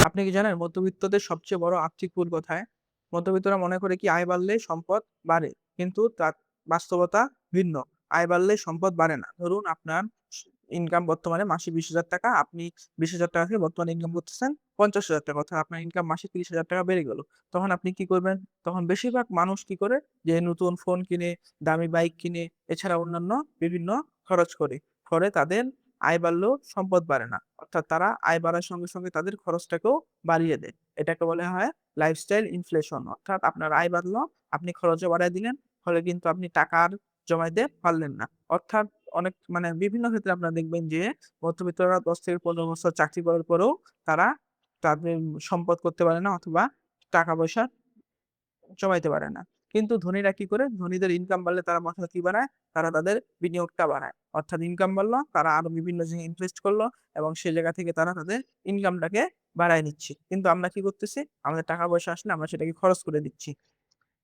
আপনি কি জানেন মধ্যবিত্তদের সবচেয়ে বড় আর্থিক ভুল কোথায়? মধ্যবিত্তরা মনে করে কি আয় বাড়লেই সম্পদ বাড়ে। কিন্তু তার বাস্তবতা ভিন্ন। আয় বাড়লেই সম্পদ বাড়ে না। ধরুন আপনার ইনকাম বর্তমানে মাসে ৳২০,০০০, আপনি ৳২০,০০০ থেকে বর্তমানে ইনকাম করতেছেন ৳৫০,০০০, অর্থাৎ আপনার ইনকাম মাসে ৳৩০,০০০ বেড়ে গেল। তখন আপনি কি করবেন? তখন বেশিরভাগ মানুষ কি করে? যে নতুন ফোন কিনে, দামি বাইক কিনে, এছাড়া অন্যান্য বিভিন্ন খরচ করে। ফলে তাদের আয় বাড়লেও সম্পদ বাড়ে না। অর্থাৎ তারা আয় বাড়ার সঙ্গে, সঙ্গে তাদের খরচটাকেও বাড়িয়ে দেয়। এটাকে বলা হয় লাইফস্টাইল ইনফ্লেশন। অর্থাৎ আপনার আয় বাড়লো, আপনি খরচও বাড়ায় দিলেন। ফলে কিন্তু আপনি টাকা আর জমাইতে পারলেন না। অর্থাৎ অনেক মানে বিভিন্ন ক্ষেত্রে আপনারা দেখবেন যে মধ্যবিত্তরা ১০ থেকে ১৫ বছর চাকরি করার পরেও তারা তাদের সম্পদ করতে পারে না অথবা টাকা-পয়সা জমাইতে পারে না। কিন্তু ধনীরা কি করে? ধনীদের ইনকাম বাড়লে তারা মাথায় কি বাড়ায়? তারা তাদের বিনিয়োগটা বাড়ায়। অর্থাৎ ইনকাম বাড়লো, তারা আরো বিভিন্ন জায়গায় ইনভেস্ট করলো এবং সে জায়গা থেকে তারা তাদের ইনকামটাকে বাড়ায় নিচ্ছে। কিন্তু আমরা কি করতেছি? আমাদের টাকা-পয়সা আসলে আমরা সেটাকে খরচ করে দিচ্ছি।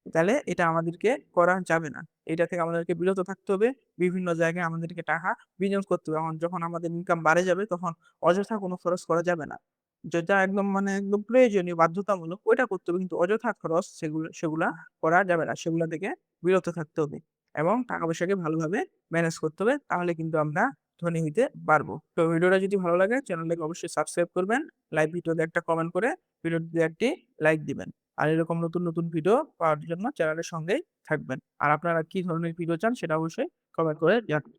তাহলে এটা আমাদেরকে করা যাবে না। এটা থেকে আমাদেরকে বিরত থাকতে হবে। বিভিন্ন জায়গায় আমাদেরকে টাকা বিনিয়োগ করতে হবে। যখন আমাদের ইনকাম বাড়ে যাবে তখন অযথা কোনো খরচ করা যাবে না। যেটা একদম মানে একদম প্রয়োজনীয় বাধ্যতামূলক ওইটা করতে হবে। কিন্তু অযথা খরচ সেগুলা করা যাবে না। সেগুলা থেকে বিরত থাকতে হবে এবং টাকা-পয়সাকে ভালোভাবে ম্যানেজ করতে হবে। তাহলে কিন্তু আমরা ধনী হইতে পারবো। তো ভিডিওটা যদি ভালো লাগে চ্যানেলটাকে অবশ্যই সাবস্ক্রাইব করবেন। লাইভ ভিডিওতে একটা কমেন্ট করে ভিডিওটিতে একটি লাইক দিবেন। আর এরকম নতুন, নতুন ভিডিও পাওয়ার জন্য চ্যানেলের সঙ্গেই থাকবেন। আর আপনারা কি ধরনের ভিডিও চান সেটা অবশ্যই কমেন্ট করে জানাবেন।